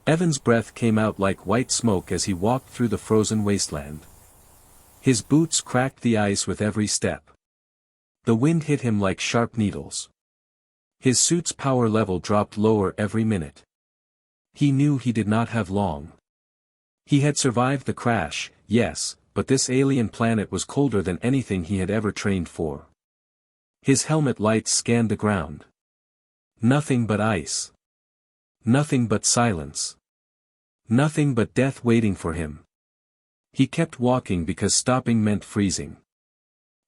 Evan's breath came out like white smoke as he walked through the frozen wasteland. His boots cracked the ice with every step. The wind hit him like sharp needles. His suit's power level dropped lower every minute. He knew he did not have long. He had survived the crash, yes, but this alien planet was colder than anything he had ever trained for. His helmet lights scanned the ground. Nothing but ice. Nothing but silence. Nothing but death waiting for him. He kept walking because stopping meant freezing.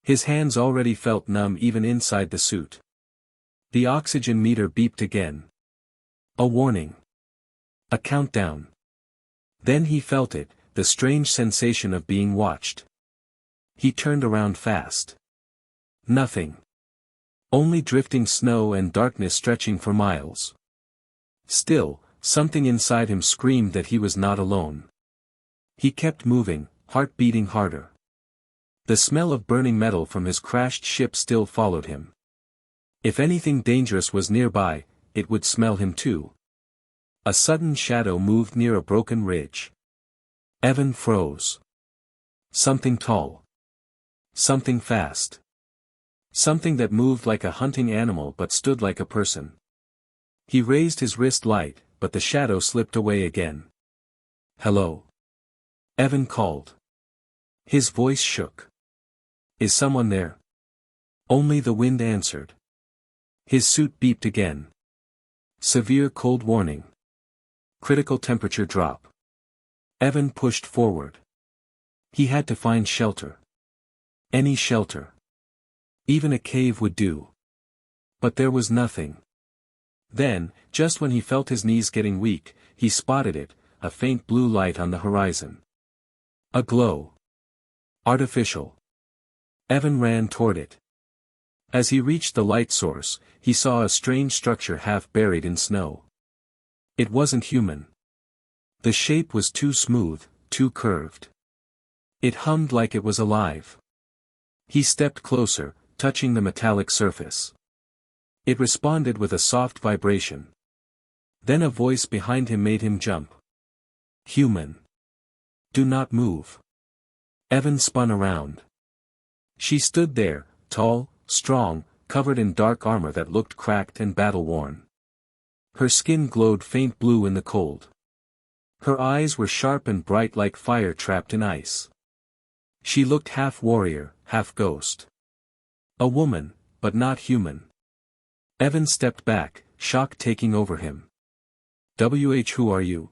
His hands already felt numb even inside the suit. The oxygen meter beeped again. A warning. A countdown. Then he felt it, the strange sensation of being watched. He turned around fast. Nothing. Only drifting snow and darkness stretching for miles. Still, something inside him screamed that he was not alone. He kept moving, heart beating harder. The smell of burning metal from his crashed ship still followed him. If anything dangerous was nearby, it would smell him too. A sudden shadow moved near a broken ridge. Evan froze. Something tall. Something fast. Something that moved like a hunting animal but stood like a person. He raised his wrist light, but the shadow slipped away again. "Hello?" Evan called. His voice shook. "Is someone there?" Only the wind answered. His suit beeped again. Severe cold warning. Critical temperature drop. Evan pushed forward. He had to find shelter. Any shelter. Even a cave would do. But there was nothing. Then, just when he felt his knees getting weak, he spotted it, a faint blue light on the horizon. A glow. Artificial. Evan ran toward it. As he reached the light source, he saw a strange structure half buried in snow. It wasn't human. The shape was too smooth, too curved. It hummed like it was alive. He stepped closer, touching the metallic surface. It responded with a soft vibration. Then a voice behind him made him jump. "Human. Do not move." Evan spun around. She stood there, tall, strong, covered in dark armor that looked cracked and battle-worn. Her skin glowed faint blue in the cold. Her eyes were sharp and bright like fire trapped in ice. She looked half warrior, half ghost. A woman, but not human. Evan stepped back, shock taking over him. Who are you?"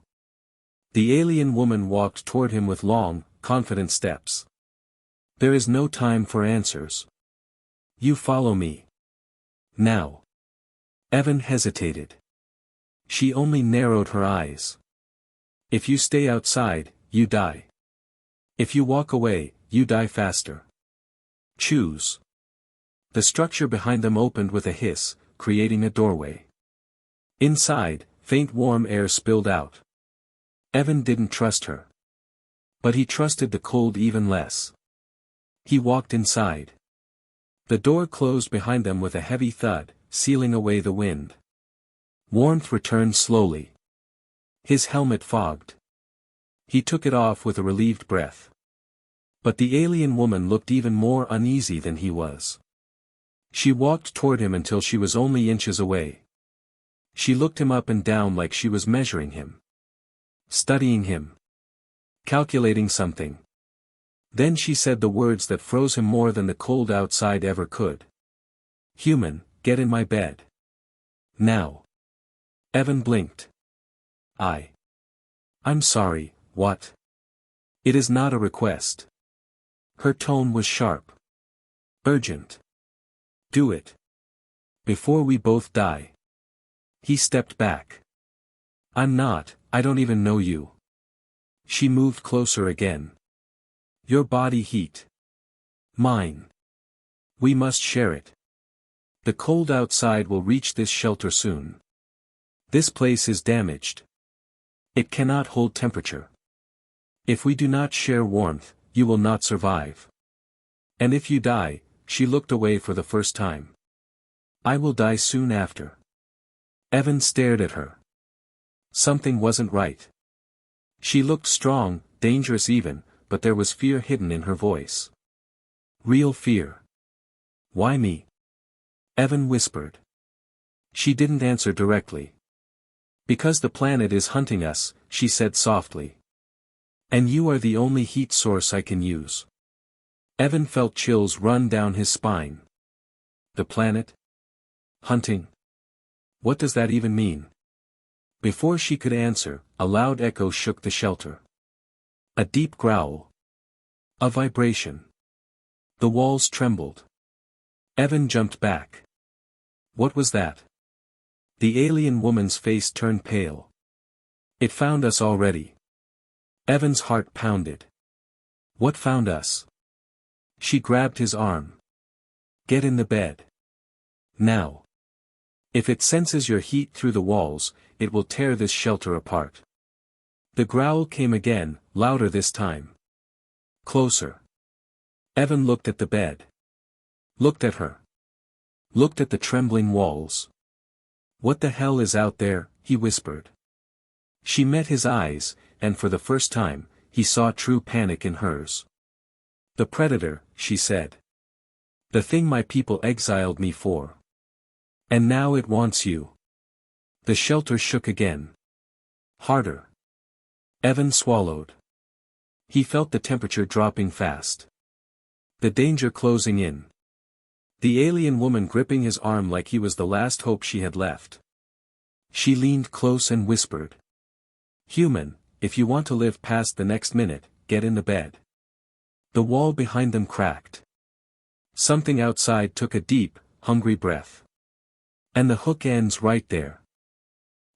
The alien woman walked toward him with long, confident steps. "There is no time for answers. You follow me. Now." Evan hesitated. She only narrowed her eyes. "If you stay outside, you die. If you walk away, you die faster. Choose." The structure behind them opened with a hiss, creating a doorway. Inside, faint warm air spilled out. Evan didn't trust her. But he trusted the cold even less. He walked inside. The door closed behind them with a heavy thud, sealing away the wind. Warmth returned slowly. His helmet fogged. He took it off with a relieved breath. But the alien woman looked even more uneasy than he was. She walked toward him until she was only inches away. She looked him up and down like she was measuring him. Studying him. Calculating something. Then she said the words that froze him more than the cold outside ever could. "Human, get in my bed. Now." Evan blinked. I'm sorry, what?" "It is not a request." Her tone was sharp. Urgent. "Do it. Before we both die." He stepped back. I don't even know you." She moved closer again. "Your body heat. Mine. We must share it. The cold outside will reach this shelter soon. This place is damaged. It cannot hold temperature. If we do not share warmth, you will not survive. And if you die," she looked away for the first time. "I will die soon after." Evan stared at her. Something wasn't right. She looked strong, dangerous even, but there was fear hidden in her voice. Real fear. Why me? Evan whispered. She didn't answer directly. Because the planet is hunting us, she said softly. And you are the only heat source I can use. Evan felt chills run down his spine. The planet? Hunting? What does that even mean? Before she could answer, a loud echo shook the shelter. A deep growl. A vibration. The walls trembled. Evan jumped back. What was that? The alien woman's face turned pale. It found us already. Evan's heart pounded. What found us? She grabbed his arm. Get in the bed. Now. If it senses your heat through the walls, it will tear this shelter apart. The growl came again, louder this time. Closer. Evan looked at the bed. Looked at her. Looked at the trembling walls. What the hell is out there? He whispered. She met his eyes, and for the first time, he saw true panic in hers. The predator, she said. The thing my people exiled me for. And now it wants you. The shelter shook again. Harder. Evan swallowed. He felt the temperature dropping fast. The danger closing in. The alien woman gripping his arm like he was the last hope she had left. She leaned close and whispered. Human, if you want to live past the next minute, get in the bed. The wall behind them cracked. Something outside took a deep, hungry breath. And the hook ends right there.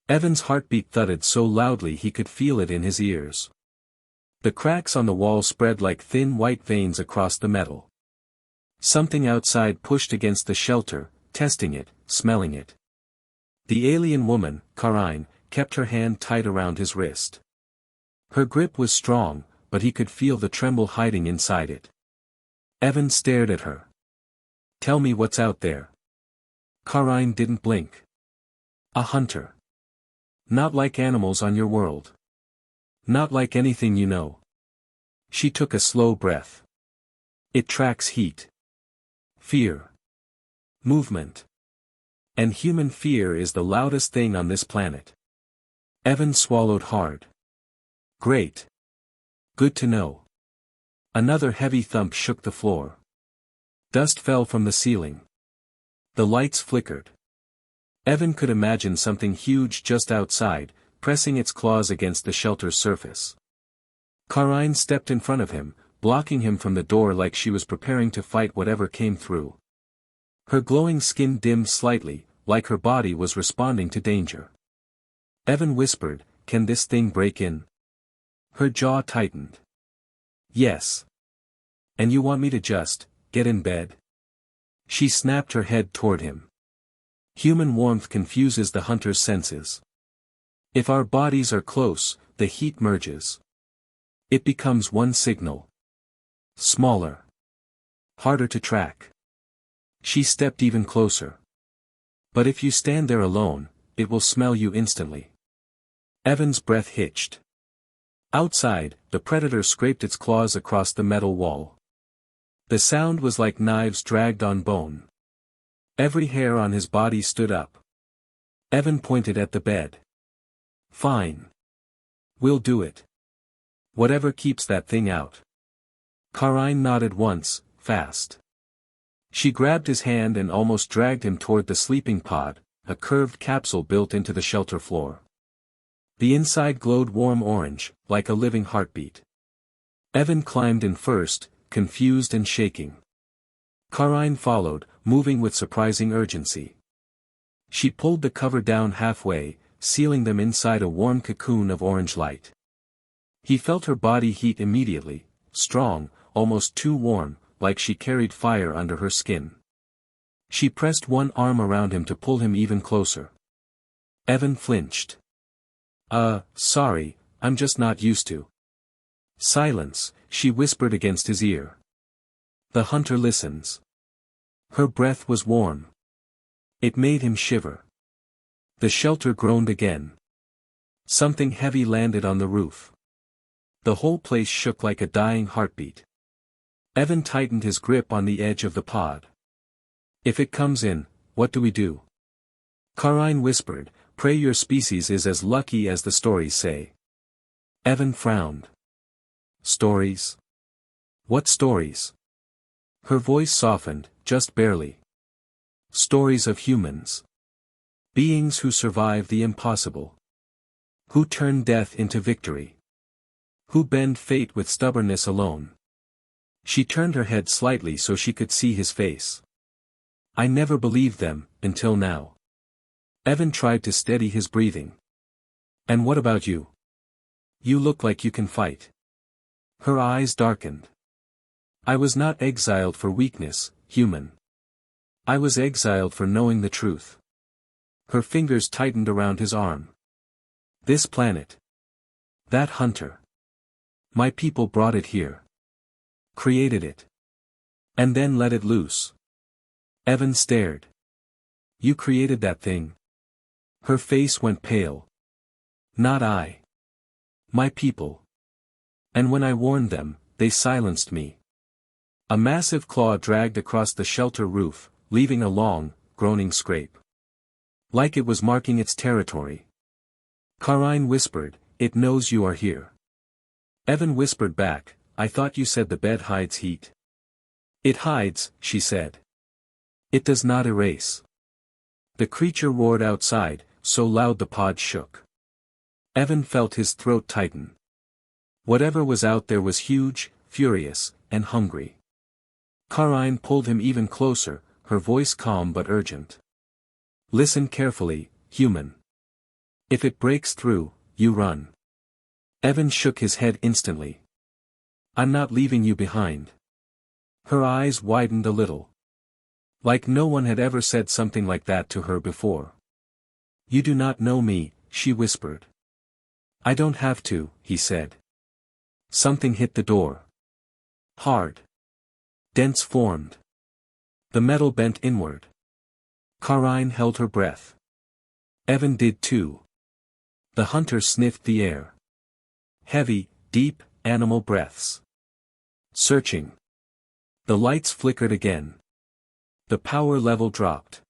Evan's heartbeat thudded so loudly he could feel it in his ears. The cracks on the wall spread like thin white veins across the metal. Something outside pushed against the shelter, testing it, smelling it. The alien woman, Karine, kept her hand tight around his wrist. Her grip was strong, but he could feel the tremble hiding inside it. Evan stared at her. Tell me what's out there. Karine didn't blink. A hunter. Not like animals on your world. Not like anything you know. She took a slow breath. It tracks heat. Fear. Movement. And human fear is the loudest thing on this planet. Evan swallowed hard. Great. Good to know. Another heavy thump shook the floor. Dust fell from the ceiling. The lights flickered. Evan could imagine something huge just outside, pressing its claws against the shelter's surface. Karine stepped in front of him, blocking him from the door like she was preparing to fight whatever came through. Her glowing skin dimmed slightly, like her body was responding to danger. Evan whispered, "Can this thing break in?" Her jaw tightened. Yes. And you want me to just get in bed? She snapped her head toward him. Human warmth confuses the hunter's senses. If our bodies are close, the heat merges. It becomes one signal. Smaller. Harder to track. She stepped even closer. But if you stand there alone, it will smell you instantly. Evan's breath hitched. Outside, the predator scraped its claws across the metal wall. The sound was like knives dragged on bone. Every hair on his body stood up. Evan pointed at the bed. Fine. We'll do it. Whatever keeps that thing out. Karine nodded once, fast. She grabbed his hand and almost dragged him toward the sleeping pod, a curved capsule built into the shelter floor. The inside glowed warm orange, like a living heartbeat. Evan climbed in first, confused and shaking. Karine followed, moving with surprising urgency. She pulled the cover down halfway, sealing them inside a warm cocoon of orange light. He felt her body heat immediately, strong, almost too warm, like she carried fire under her skin. She pressed one arm around him to pull him even closer. Evan flinched. Sorry, I'm just not used to. Silence, she whispered against his ear. The hunter listens. Her breath was warm. It made him shiver. The shelter groaned again. Something heavy landed on the roof. The whole place shook like a dying heartbeat. Evan tightened his grip on the edge of the pod. If it comes in, what do we do? Carine whispered, pray your species is as lucky as the stories say. Evan frowned. Stories? What stories? Her voice softened, just barely. Stories of humans. Beings who survive the impossible. Who turn death into victory. Who bend fate with stubbornness alone. She turned her head slightly so she could see his face. I never believed them, until now. Evan tried to steady his breathing. And what about you? You look like you can fight. Her eyes darkened. I was not exiled for weakness, human. I was exiled for knowing the truth. Her fingers tightened around his arm. This planet. That hunter. My people brought it here. Created it. And then let it loose. Evan stared. You created that thing? Her face went pale. Not I. My people. And when I warned them, they silenced me. A massive claw dragged across the shelter roof, leaving a long, groaning scrape. Like it was marking its territory. Carine whispered, it knows you are here. Evan whispered back, I thought you said the bed hides heat. It hides, she said. It does not erase. The creature roared outside, so loud the pod shook. Evan felt his throat tighten. Whatever was out there was huge, furious, and hungry. Carine pulled him even closer, her voice calm but urgent. Listen carefully, human. If it breaks through, you run. Evan shook his head instantly. I'm not leaving you behind. Her eyes widened a little. Like no one had ever said something like that to her before. You do not know me, she whispered. I don't have to, he said. Something hit the door. Hard. Dents formed. The metal bent inward. Carine held her breath. Evan did too. The hunter sniffed the air. Heavy, deep, animal breaths. Searching. The lights flickered again. The power level dropped.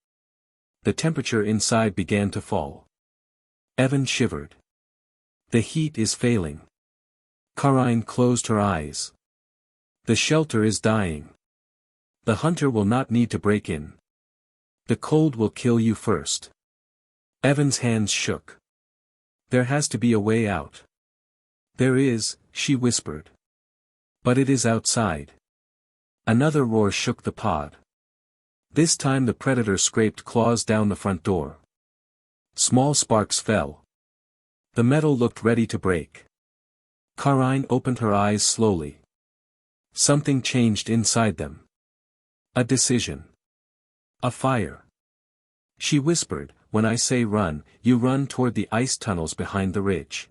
The temperature inside began to fall. Evan shivered. The heat is failing. Carine closed her eyes. The shelter is dying. The hunter will not need to break in. The cold will kill you first. Evan's hands shook. There has to be a way out. There is, she whispered. But it is outside. Another roar shook the pod. This time the predator scraped claws down the front door. Small sparks fell. The metal looked ready to break. Carine opened her eyes slowly. Something changed inside them. A decision. A fire. She whispered, when I say run, you run toward the ice tunnels behind the ridge.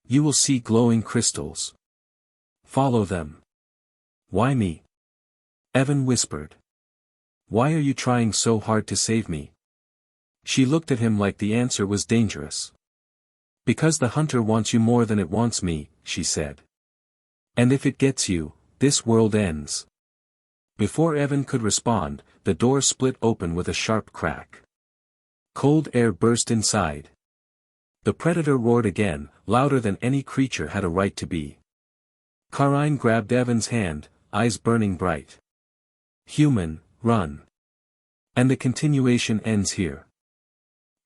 You will see glowing crystals. Follow them. Why me? Evan whispered. Why are you trying so hard to save me? She looked at him like the answer was dangerous. Because the hunter wants you more than it wants me, she said. And if it gets you, this world ends. Before Evan could respond, the door split open with a sharp crack. Cold air burst inside. The predator roared again, louder than any creature had a right to be. Carine grabbed Evan's hand, eyes burning bright. Human, run. And the continuation ends here.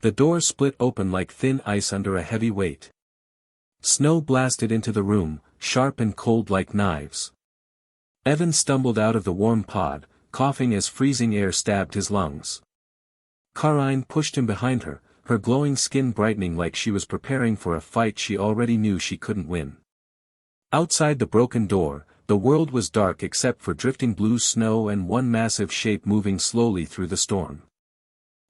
The door split open like thin ice under a heavy weight. Snow blasted into the room, sharp and cold like knives. Evan stumbled out of the warm pod, coughing as freezing air stabbed his lungs. Carine pushed him behind her, her glowing skin brightening like she was preparing for a fight she already knew she couldn't win. Outside the broken door, the world was dark except for drifting blue snow and one massive shape moving slowly through the storm.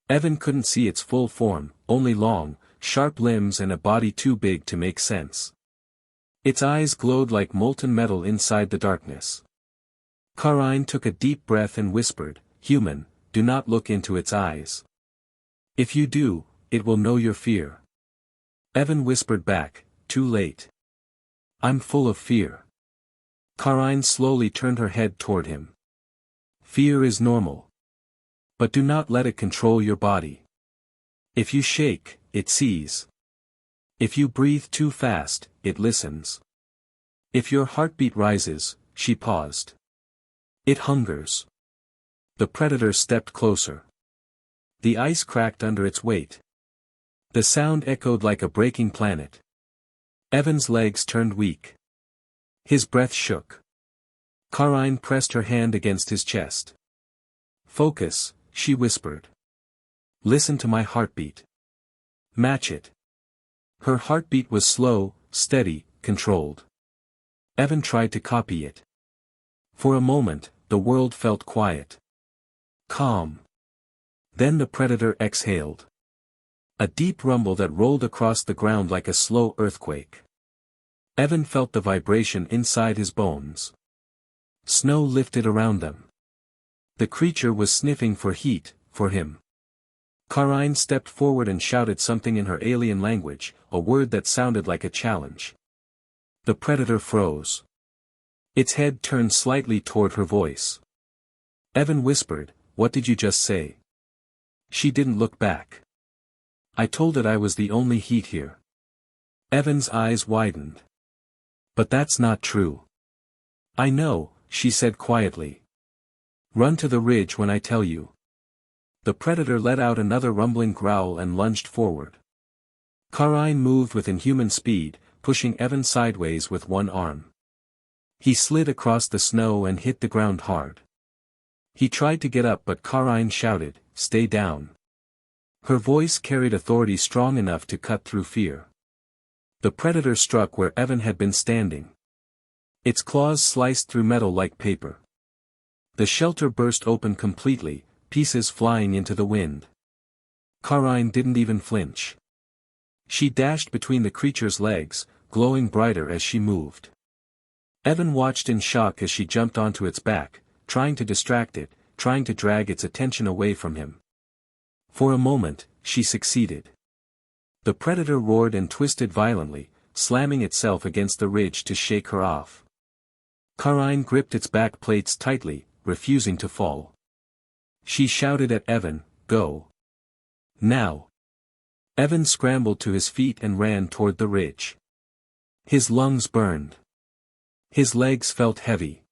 Evan couldn't see its full form, only long, sharp limbs and a body too big to make sense. Its eyes glowed like molten metal inside the darkness. Carine took a deep breath and whispered, Human, do not look into its eyes. If you do, it will know your fear. Evan whispered back, too late. I'm full of fear. Caroline slowly turned her head toward him. Fear is normal. But do not let it control your body. If you shake, it sees. If you breathe too fast, it listens. If your heartbeat rises, she paused. It hungers. The predator stepped closer. The ice cracked under its weight. The sound echoed like a breaking planet. Evan's legs turned weak. His breath shook. Caroline pressed her hand against his chest. Focus, she whispered. Listen to my heartbeat. Match it. Her heartbeat was slow, steady, controlled. Evan tried to copy it. For a moment, the world felt quiet. Calm. Then the predator exhaled. A deep rumble that rolled across the ground like a slow earthquake. Evan felt the vibration inside his bones. Snow lifted around them. The creature was sniffing for heat, for him. Caroline stepped forward and shouted something in her alien language, a word that sounded like a challenge. The predator froze. Its head turned slightly toward her voice. Evan whispered, "What did you just say?" She didn't look back. I told it I was the only heat here. Evan's eyes widened. But that's not true. I know, she said quietly. Run to the ridge when I tell you. The predator let out another rumbling growl and lunged forward. Caroline moved with inhuman speed, pushing Evan sideways with one arm. He slid across the snow and hit the ground hard. He tried to get up but Caroline shouted, "Stay down." Her voice carried authority strong enough to cut through fear. The predator struck where Evan had been standing. Its claws sliced through metal like paper. The shelter burst open completely, pieces flying into the wind. Caroline didn't even flinch. She dashed between the creature's legs, glowing brighter as she moved. Evan watched in shock as she jumped onto its back, trying to distract it, trying to drag its attention away from him. For a moment, she succeeded. The predator roared and twisted violently, slamming itself against the ridge to shake her off. Caroline gripped its back plates tightly, refusing to fall. She shouted at Evan, "Go. Now." Evan scrambled to his feet and ran toward the ridge. His lungs burned. His legs felt heavy.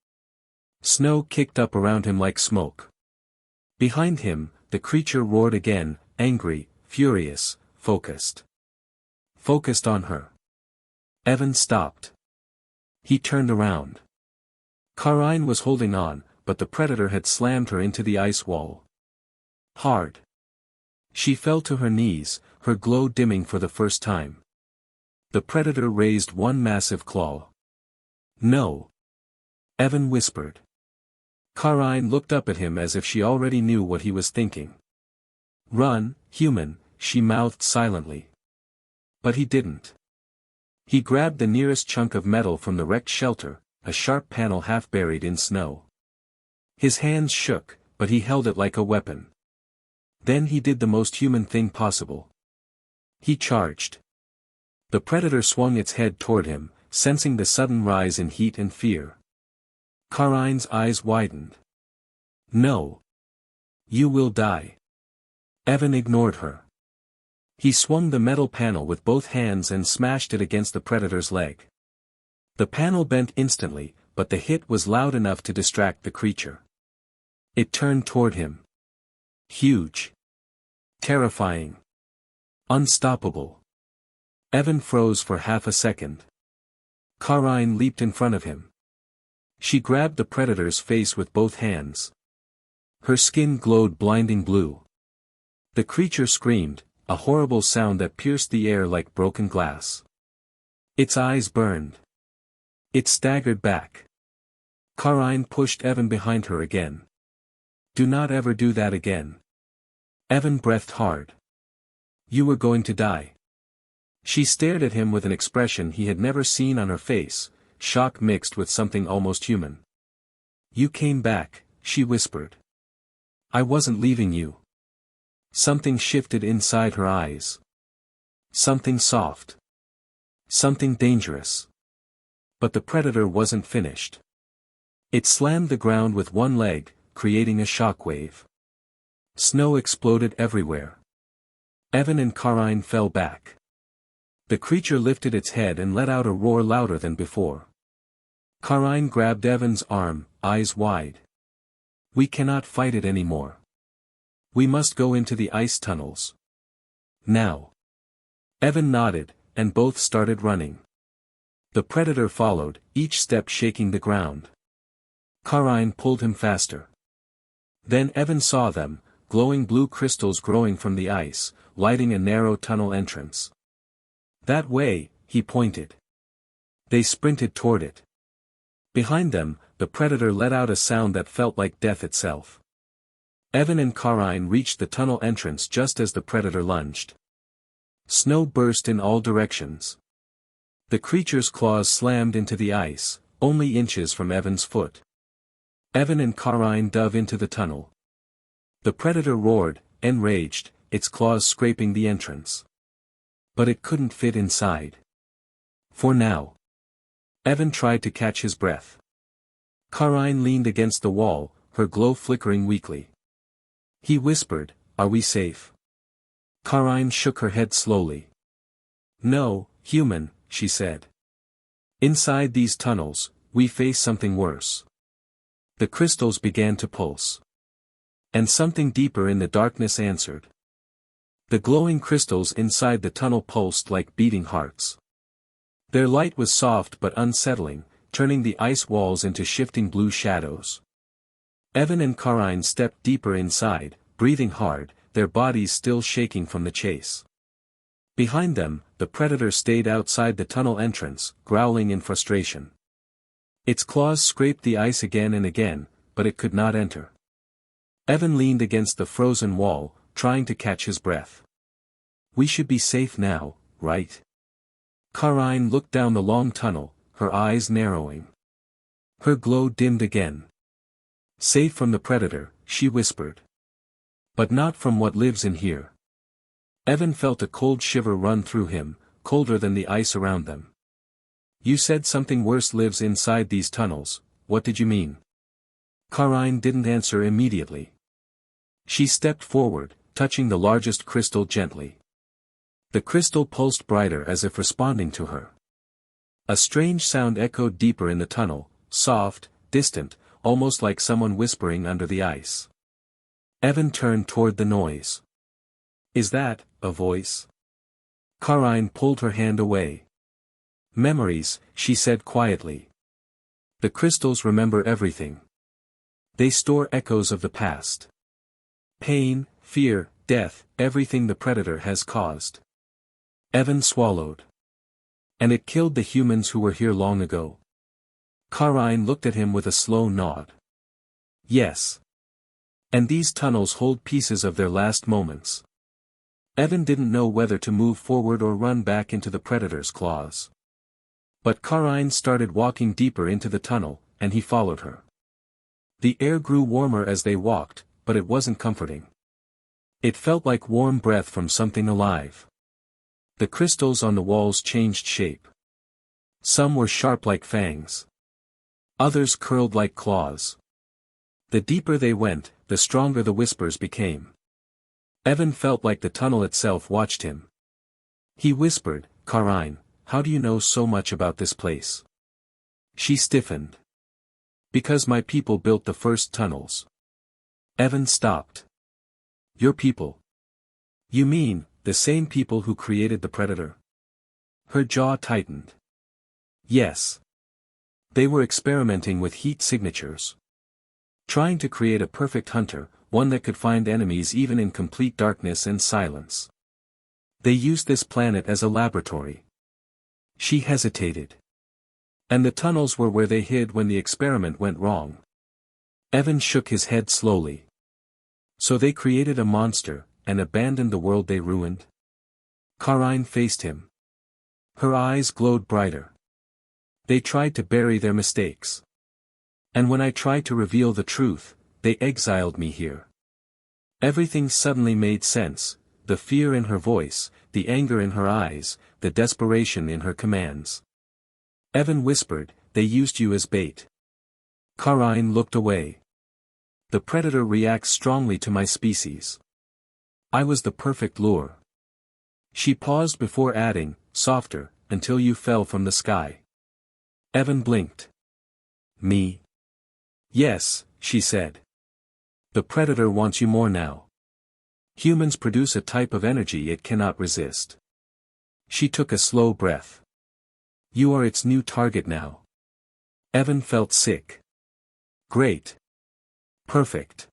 Snow kicked up around him like smoke. Behind him, the creature roared again, angry, furious, focused. Focused on her. Evan stopped. He turned around. Caroline was holding on, but the predator had slammed her into the ice wall. Hard. She fell to her knees, her glow dimming for the first time. The predator raised one massive claw. "No." Evan whispered. Caroline looked up at him as if she already knew what he was thinking. "Run, human," she mouthed silently. But he didn't. He grabbed the nearest chunk of metal from the wrecked shelter, a sharp panel half buried in snow. His hands shook, but he held it like a weapon. Then he did the most human thing possible. He charged. The predator swung its head toward him, sensing the sudden rise in heat and fear. Caroline's eyes widened. "No. You will die." Evan ignored her. He swung the metal panel with both hands and smashed it against the predator's leg. The panel bent instantly, but the hit was loud enough to distract the creature. It turned toward him. Huge. Terrifying. Unstoppable. Evan froze for half a second. Caroline leaped in front of him. She grabbed the predator's face with both hands. Her skin glowed blinding blue. The creature screamed, a horrible sound that pierced the air like broken glass. Its eyes burned. It staggered back. Caroline pushed Evan behind her again. "Do not ever do that again." Evan breathed hard. "You were going to die." She stared at him with an expression he had never seen on her face, shock mixed with something almost human. "You came back," she whispered. "I wasn't leaving you." Something shifted inside her eyes. Something soft. Something dangerous. But the predator wasn't finished. It slammed the ground with one leg, creating a shockwave. Snow exploded everywhere. Evan and Carine fell back. The creature lifted its head and let out a roar louder than before. Carine grabbed Evan's arm, eyes wide. "We cannot fight it anymore. We must go into the ice tunnels. Now." Evan nodded, and both started running. The predator followed, each step shaking the ground. Carine pulled him faster. Then Evan saw them, glowing blue crystals growing from the ice, lighting a narrow tunnel entrance. "That way," he pointed. They sprinted toward it. Behind them, the predator let out a sound that felt like death itself. Evan and Carine reached the tunnel entrance just as the predator lunged. Snow burst in all directions. The creature's claws slammed into the ice, only inches from Evan's foot. Evan and Carine dove into the tunnel. The predator roared, enraged, its claws scraping the entrance. But it couldn't fit inside. For now. Evan tried to catch his breath. Carine leaned against the wall, her glow flickering weakly. He whispered, "Are we safe?" Carine shook her head slowly. "No, human," she said. "Inside these tunnels, we face something worse." The crystals began to pulse. And something deeper in the darkness answered. The glowing crystals inside the tunnel pulsed like beating hearts. Their light was soft but unsettling, turning the ice walls into shifting blue shadows. Evan and Carine stepped deeper inside, breathing hard, their bodies still shaking from the chase. Behind them, the predator stayed outside the tunnel entrance, growling in frustration. Its claws scraped the ice again and again, but it could not enter. Evan leaned against the frozen wall, trying to catch his breath. "We should be safe now, right?" Carine looked down the long tunnel, her eyes narrowing. Her glow dimmed again. "Safe from the predator," she whispered. "But not from what lives in here." Evan felt a cold shiver run through him, colder than the ice around them. "You said something worse lives inside these tunnels, what did you mean?" Carine didn't answer immediately. She stepped forward, touching the largest crystal gently. The crystal pulsed brighter as if responding to her. A strange sound echoed deeper in the tunnel, soft, distant, almost like someone whispering under the ice. Evan turned toward the noise. "Is that a voice?" Carine pulled her hand away. "Memories," she said quietly. "The crystals remember everything. They store echoes of the past. Pain, fear, death, everything the predator has caused." Evan swallowed. "And it killed the humans who were here long ago?" Carine looked at him with a slow nod. "Yes. And these tunnels hold pieces of their last moments." Evan didn't know whether to move forward or run back into the predator's claws. But Carine started walking deeper into the tunnel, and he followed her. The air grew warmer as they walked, but it wasn't comforting. It felt like warm breath from something alive. The crystals on the walls changed shape. Some were sharp like fangs. Others curled like claws. The deeper they went, the stronger the whispers became. Evan felt like the tunnel itself watched him. He whispered, "Carine, how do you know so much about this place?" She stiffened. "Because my people built the first tunnels." Evan stopped. "Your people? You mean, the same people who created the predator?" Her jaw tightened. "Yes. They were experimenting with heat signatures. Trying to create a perfect hunter, one that could find enemies even in complete darkness and silence. They used this planet as a laboratory." She hesitated. "And the tunnels were where they hid when the experiment went wrong." Evan shook his head slowly. "So they created a monster, and abandoned the world they ruined?" Carine faced him. Her eyes glowed brighter. "They tried to bury their mistakes. And when I tried to reveal the truth, they exiled me here." Everything suddenly made sense, the fear in her voice, the anger in her eyes, the desperation in her commands. Evan whispered, "They used you as bait." Karine looked away. "The predator reacts strongly to my species. I was the perfect lure." She paused before adding, "Softer, until you fell from the sky." Evan blinked. "Me?" "Yes," she said. "The predator wants you more now. Humans produce a type of energy it cannot resist." She took a slow breath. "You are its new target now." Evan felt sick. "Great. Perfect.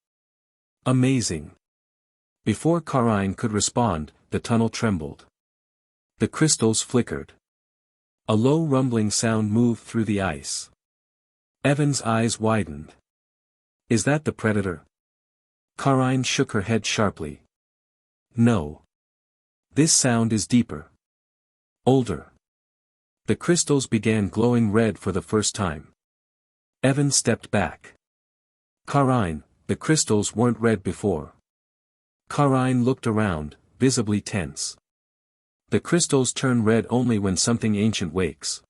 Amazing." Before Karine could respond, the tunnel trembled. The crystals flickered. A low rumbling sound moved through the ice. Evan's eyes widened. "Is that the predator?" Karine shook her head sharply. "No. This sound is deeper. Older." The crystals began glowing red for the first time. Evan stepped back. "Karine, the crystals weren't red before." Karine looked around, visibly tense. "The crystals turn red only when something ancient wakes."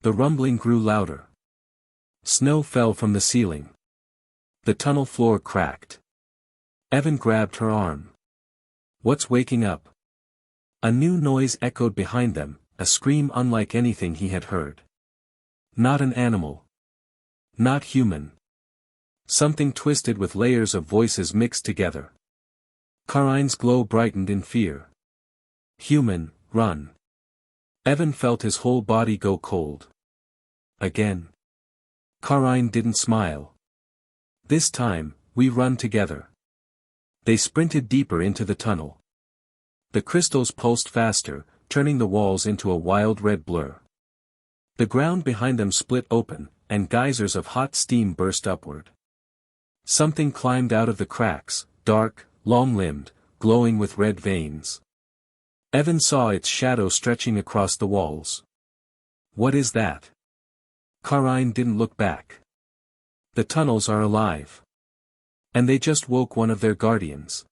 The rumbling grew louder. Snow fell from the ceiling. The tunnel floor cracked. Evan grabbed her arm. "What's waking up?" A new noise echoed behind them, a scream unlike anything he had heard. Not an animal. Not human. Something twisted with layers of voices mixed together. Karine's glow brightened in fear. "Human, run." Evan felt his whole body go cold. "Again?" Karine didn't smile. "This time, we run together." They sprinted deeper into the tunnel. The crystals pulsed faster, turning the walls into a wild red blur. The ground behind them split open, and geysers of hot steam burst upward. Something climbed out of the cracks, dark, long-limbed, glowing with red veins. Evan saw its shadow stretching across the walls. "What is that?" Karine didn't look back. "The tunnels are alive. And they just woke one of their guardians."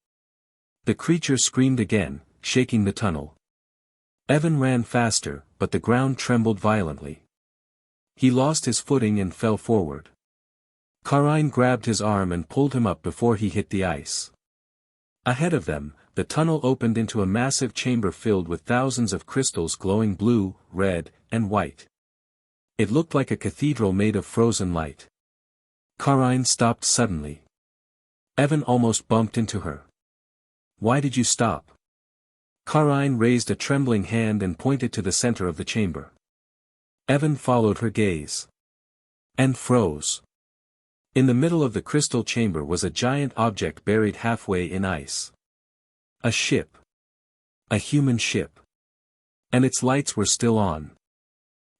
The creature screamed again, shaking the tunnel. Evan ran faster, but the ground trembled violently. He lost his footing and fell forward. Karine grabbed his arm and pulled him up before he hit the ice. Ahead of them, the tunnel opened into a massive chamber filled with thousands of crystals glowing blue, red, and white. It looked like a cathedral made of frozen light. Karine stopped suddenly. Evan almost bumped into her. "Why did you stop?" Karine raised a trembling hand and pointed to the center of the chamber. Evan followed her gaze. And froze. In the middle of the crystal chamber was a giant object buried halfway in ice. A ship. A human ship. And its lights were still on.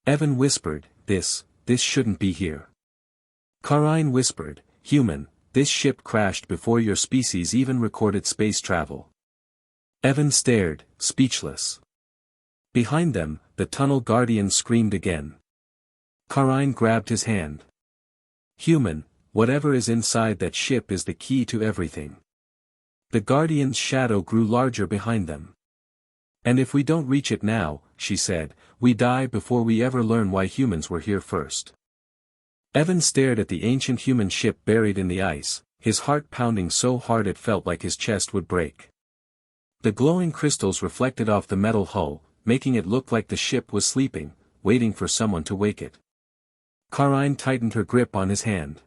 Evan whispered, This shouldn't be here." Karine whispered, "Human, this ship crashed before your species even recorded space travel." Evan stared, speechless. Behind them, the tunnel guardian screamed again. Karine grabbed his hand. "Human, whatever is inside that ship is the key to everything." The guardian's shadow grew larger behind them. "And if we don't reach it now," she said, "we die before we ever learn why humans were here first." Evan stared at the ancient human ship buried in the ice, his heart pounding so hard it felt like his chest would break. The glowing crystals reflected off the metal hull, making it look like the ship was sleeping, waiting for someone to wake it. Karine tightened her grip on his hand.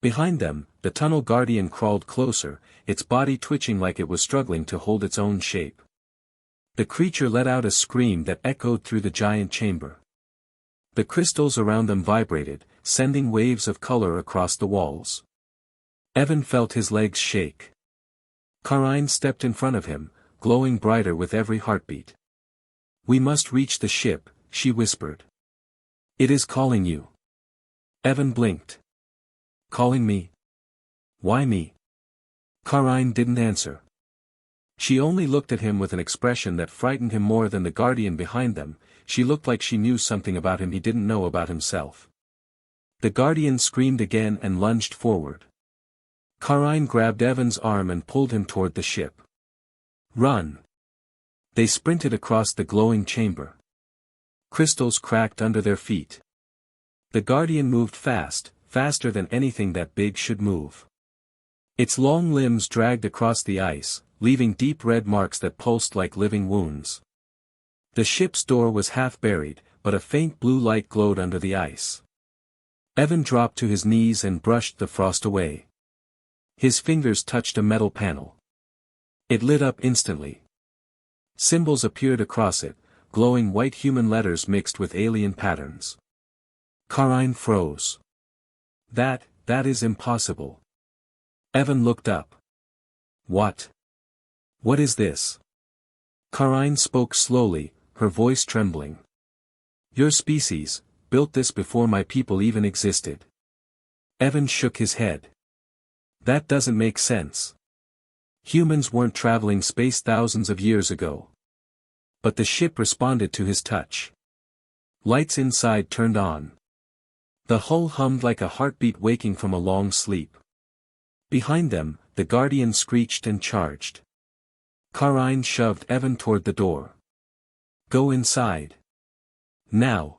Behind them, the tunnel guardian crawled closer, its body twitching like it was struggling to hold its own shape. The creature let out a scream that echoed through the giant chamber. The crystals around them vibrated, sending waves of color across the walls. Evan felt his legs shake. Karine stepped in front of him, glowing brighter with every heartbeat. "We must reach the ship," she whispered. "It is calling you." Evan blinked. "Calling me? Why me?" Karine didn't answer. She only looked at him with an expression that frightened him more than the guardian behind them. She looked like she knew something about him he didn't know about himself. The guardian screamed again and lunged forward. Karine grabbed Evan's arm and pulled him toward the ship. "Run!" They sprinted across the glowing chamber. Crystals cracked under their feet. The Guardian moved fast, faster than anything that big should move. Its long limbs dragged across the ice, leaving deep red marks that pulsed like living wounds. The ship's door was half buried, but a faint blue light glowed under the ice. Evan dropped to his knees and brushed the frost away. His fingers touched a metal panel. It lit up instantly. Symbols appeared across it, glowing white human letters mixed with alien patterns. Karine froze. That is impossible. Evan looked up. What? What is this? Karine spoke slowly, her voice trembling. Your species built this before my people even existed. Evan shook his head. That doesn't make sense. Humans weren't traveling space thousands of years ago. But the ship responded to his touch. Lights inside turned on. The hull hummed like a heartbeat waking from a long sleep. Behind them, the Guardian screeched and charged. Karine shoved Evan toward the door. Go inside. Now.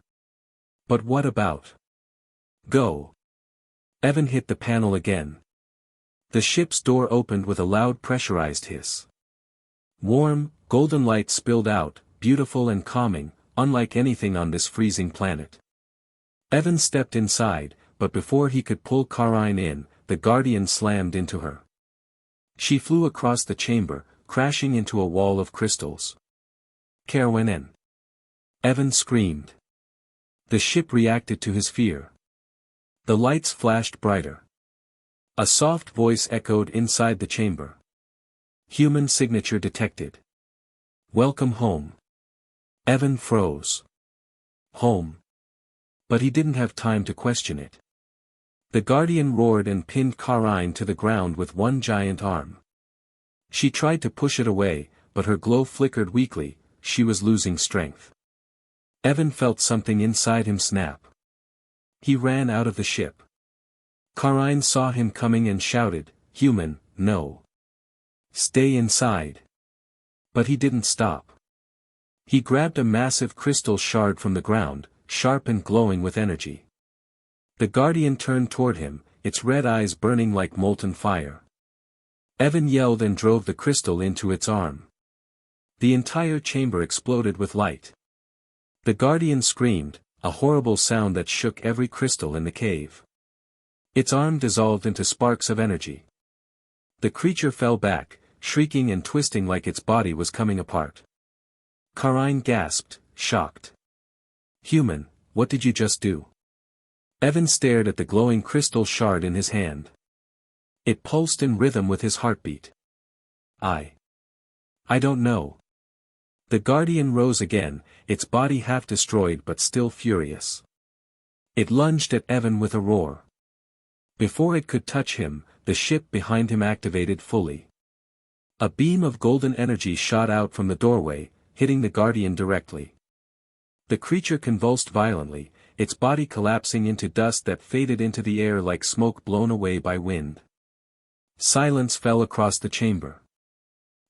But what about? Go. Evan hit the panel again. The ship's door opened with a loud pressurized hiss. Warm, golden light spilled out, beautiful and calming, unlike anything on this freezing planet. Evan stepped inside, but before he could pull Karine in, the Guardian slammed into her. She flew across the chamber, crashing into a wall of crystals. Kerwinen. Evan screamed. The ship reacted to his fear. The lights flashed brighter. A soft voice echoed inside the chamber. Human signature detected. Welcome home. Evan froze. Home. But he didn't have time to question it. The Guardian roared and pinned Karine to the ground with one giant arm. She tried to push it away, but her glow flickered weakly, she was losing strength. Evan felt something inside him snap. He ran out of the ship. Karine saw him coming and shouted, Human, no. Stay inside. But he didn't stop. He grabbed a massive crystal shard from the ground, sharp and glowing with energy. The Guardian turned toward him, its red eyes burning like molten fire. Evan yelled and drove the crystal into its arm. The entire chamber exploded with light. The Guardian screamed, a horrible sound that shook every crystal in the cave. Its arm dissolved into sparks of energy. The creature fell back, shrieking and twisting like its body was coming apart. Karine gasped, shocked. Human, what did you just do? Evan stared at the glowing crystal shard in his hand. It pulsed in rhythm with his heartbeat. I don't know. The Guardian rose again, its body half destroyed but still furious. It lunged at Evan with a roar. Before it could touch him, the ship behind him activated fully. A beam of golden energy shot out from the doorway, hitting the Guardian directly. The creature convulsed violently, its body collapsing into dust that faded into the air like smoke blown away by wind. Silence fell across the chamber.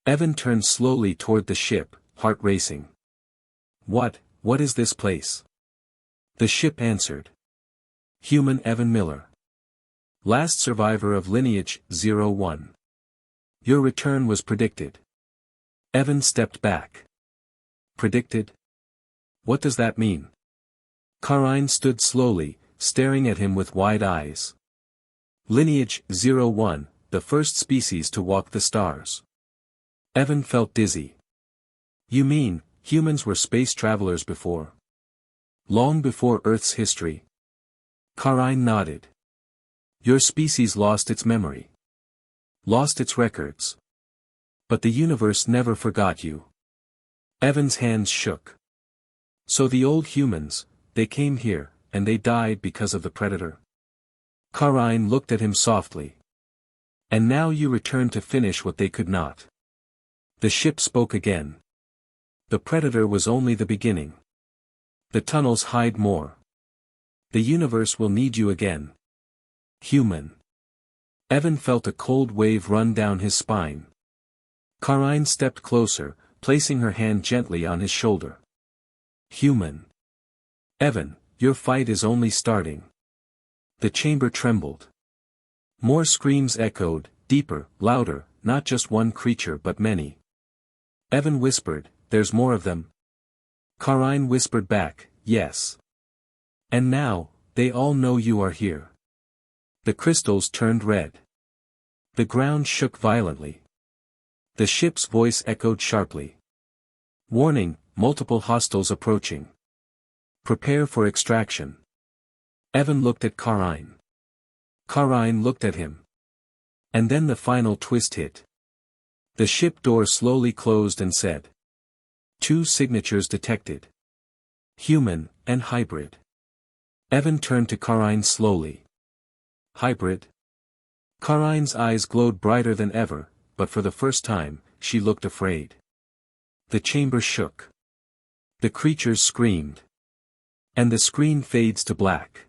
Evan turned slowly toward the ship, heart racing. What is this place? The ship answered. Human Evan Miller. Last survivor of Lineage 01. Your return was predicted. Evan stepped back. Predicted? What does that mean? Karine stood slowly, staring at him with wide eyes. Lineage 01, the first species to walk the stars. Evan felt dizzy. You mean, humans were space travelers before? Long before Earth's history? Karine nodded. Your species lost its memory. Lost its records. But the universe never forgot you. Evan's hands shook. So the old humans, they came here, and they died because of the Predator. Karine looked at him softly. And now you return to finish what they could not. The ship spoke again. The Predator was only the beginning. The tunnels hide more. The universe will need you again. Human. Evan felt a cold wave run down his spine. Karine stepped closer, placing her hand gently on his shoulder. Human. Evan, your fight is only starting. The chamber trembled. More screams echoed, deeper, louder, not just one creature but many. Evan whispered, there's more of them. Karine whispered back, yes. And now, they all know you are here. The crystals turned red. The ground shook violently. The ship's voice echoed sharply. Warning, multiple hostiles approaching. Prepare for extraction. Evan looked at Karine. Karine looked at him. And then the final twist hit. The ship door slowly closed and said. 2 signatures detected. Human, and hybrid. Evan turned to Karine slowly. Hybrid? Karine's eyes glowed brighter than ever, but for the first time, she looked afraid. The chamber shook. The creatures screamed. And the screen fades to black.